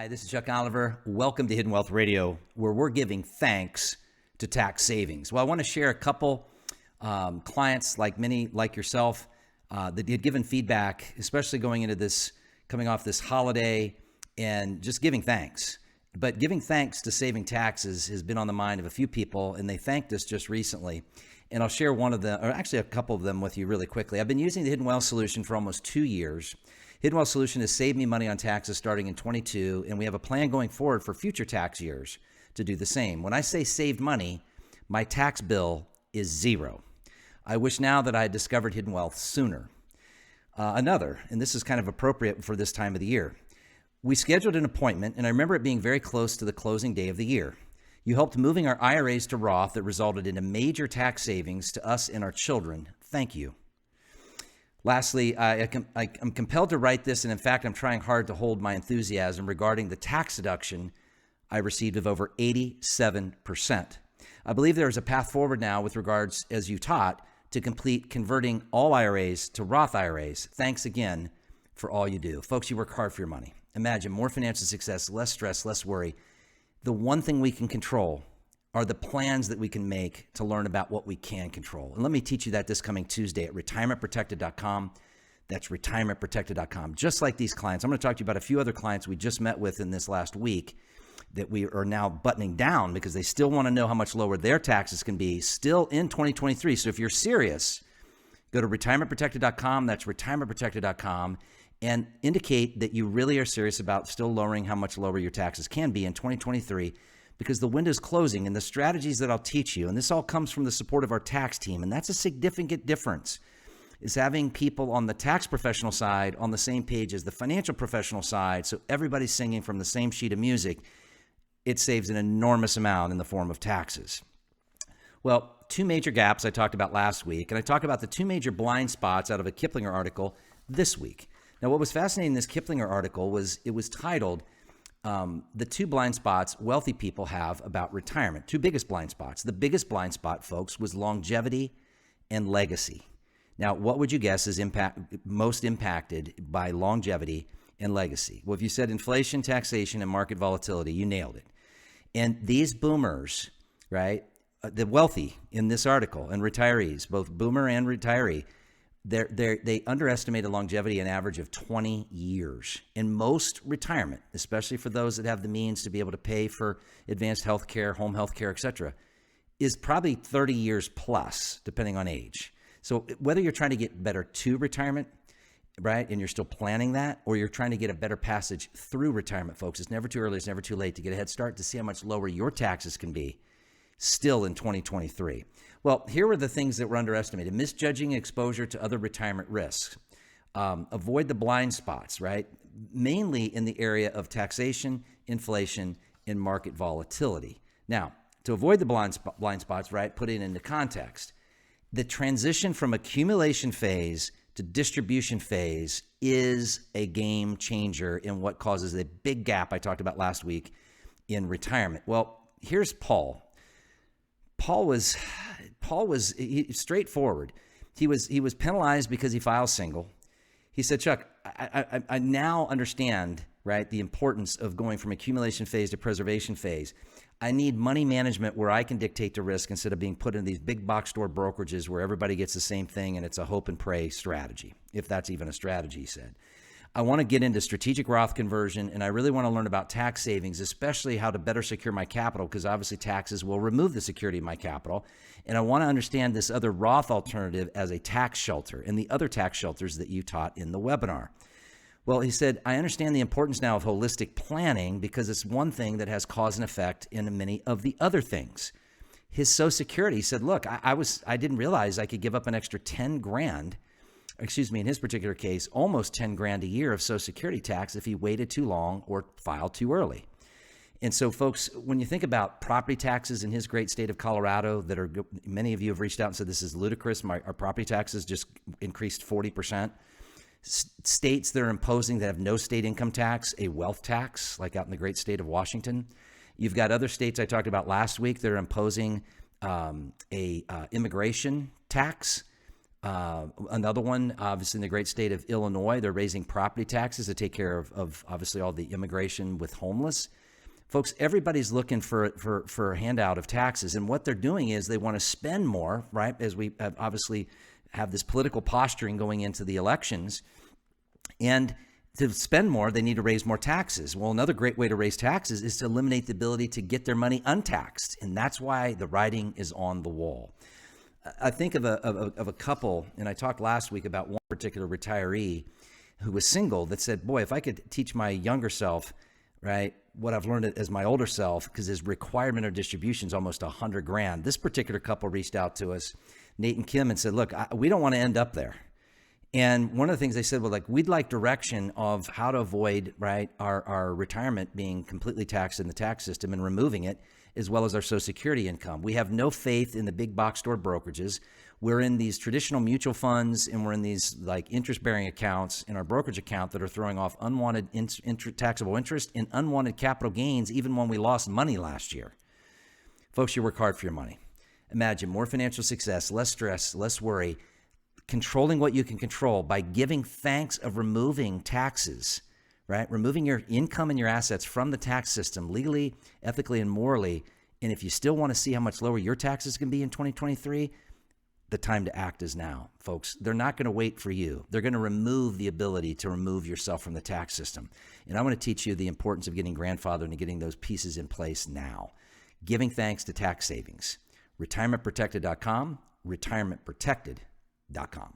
Hi, this is Chuck Oliver. Welcome to Hidden Wealth Radio, where we're giving thanks to tax savings. Well, I want to share a couple clients like yourself that had given feedback, especially going into this, coming off this holiday and just giving thanks. But giving thanks to saving taxes has been on the mind of a few people, and they thanked us just recently. And I'll share one of them, or actually a couple of them with you really quickly. I've been using the Hidden Wealth Solution for almost 2 years. Hidden Wealth Solution has saved me money on taxes starting in 22, and we have a plan going forward for future tax years to do the same. When I say saved money, my tax bill is zero. I wish now that I had discovered Hidden Wealth sooner. And this is kind of appropriate for this time of the year. We scheduled an appointment, and I remember it being very close to the closing day of the year. You helped moving our IRAs to Roth that resulted in a major tax savings to us and our children. Thank you. Lastly, I'm compelled to write this, and in fact, I'm trying hard to hold my enthusiasm regarding the tax deduction I received of over 87%. I believe there is a path forward now with regards, as you taught, to complete converting all IRAs to Roth IRAs. Thanks again for all you do. Folks, you work hard for your money. Imagine more financial success, less stress, less worry. The one thing we can control are the plans that we can make to learn about what we can control. And let me teach you that this coming Tuesday at retirementprotected.com. That's retirementprotected.com. Just like these clients, I'm going to talk to you about a few other clients we just met with in this last week that we are now buttoning down because they still want to know how much lower their taxes can be still in 2023. So if you're serious, go to retirementprotected.com. That's retirementprotected.com. And indicate that you really are serious about still lowering how much lower your taxes can be in 2023, because the window's closing, and the strategies that I'll teach you, and this all comes from the support of our tax team, and that's a significant difference, is having people on the tax professional side on the same page as the financial professional side, so everybody's singing from the same sheet of music. It saves an enormous amount in the form of taxes. Well, two major gaps I talked about last week, and I talked about the two major blind spots out of a Kiplinger article this week. Now, what was fascinating in this Kiplinger article was it was titled, The Two Blind Spots Wealthy People Have About Retirement. Two biggest blind spots. The biggest blind spot, folks, was longevity and legacy. Now, what would you guess is most impacted by longevity and legacy? Well, if you said inflation, taxation, and market volatility, you nailed it. And these boomers, right, the wealthy in this article, and retirees, both boomer and retiree, they underestimated longevity an average of 20 years. In most retirement, especially for those that have the means to be able to pay for advanced health care, home health care, et cetera, is probably 30 years plus, depending on age. So whether you're trying to get better to retirement, right, and you're still planning that, or you're trying to get a better passage through retirement, folks, it's never too early, it's never too late to get a head start to see how much lower your taxes can be still in 2023. Well, here were the things that were underestimated. Misjudging exposure to other retirement risks. Avoid the blind spots, right? Mainly in the area of taxation, inflation, and market volatility. Now, to avoid the blind spots, right, put it into context. The transition from accumulation phase to distribution phase is a game changer in what causes the big gap I talked about last week in retirement. Well, here's Paul. Paul was straightforward. He was penalized because he files single. He said, Chuck, I now understand, right, the importance of going from accumulation phase to preservation phase. I need money management where I can dictate the risk instead of being put in these big box store brokerages where everybody gets the same thing and it's a hope and pray strategy, if that's even a strategy, he said. I want to get into strategic Roth conversion, and I really want to learn about tax savings, especially how to better secure my capital, because obviously taxes will remove the security of my capital. And I want to understand this other Roth alternative as a tax shelter and the other tax shelters that you taught in the webinar. Well, he said, I understand the importance now of holistic planning because it's one thing that has cause and effect in many of the other things. His Social Security, he said, look, I didn't realize I could give up an extra 10 grand. In his particular case, almost 10 grand a year of Social Security tax if he waited too long or filed too early. And so, folks, when you think about property taxes in his great state of Colorado, many of you have reached out and said this is ludicrous. Our property taxes just increased 40%. States that are imposing that have no state income tax, a wealth tax, like out in the great state of Washington. You've got other states I talked about last week that are imposing a immigration tax. Another one, obviously in the great state of Illinois, they're raising property taxes to take care of obviously all the immigration with homeless. Folks, everybody's looking for a handout of taxes. And what they're doing is they want to spend more, right? As we obviously have this political posturing going into the elections. And to spend more, they need to raise more taxes. Well, another great way to raise taxes is to eliminate the ability to get their money untaxed. And that's why the writing is on the wall. I think of a couple, and I talked last week about one particular retiree who was single that said, boy, if I could teach my younger self, right, what I've learned as my older self, because his requirement of distribution is almost $100,000. This particular couple reached out to us, Nate and Kim, and said, look, we don't want to end up there. And one of the things they said was like, we'd like direction of how to avoid, right, our retirement being completely taxed in the tax system and removing it, as well as our Social Security income. We have no faith in the big box store brokerages. We're in these traditional mutual funds, and we're in these like interest-bearing accounts in our brokerage account that are throwing off unwanted taxable interest and unwanted capital gains, even when we lost money last year. Folks, you work hard for your money. Imagine more financial success, less stress, less worry, controlling what you can control by giving thanks of removing taxes, right? Removing your income and your assets from the tax system legally, ethically, and morally. And if you still want to see how much lower your taxes can be in 2023, the time to act is now, folks. They're not going to wait for you. They're going to remove the ability to remove yourself from the tax system. And I want to teach you the importance of getting grandfathered and getting those pieces in place now. Giving thanks to tax savings. RetirementProtected.com, retirementprotected.com.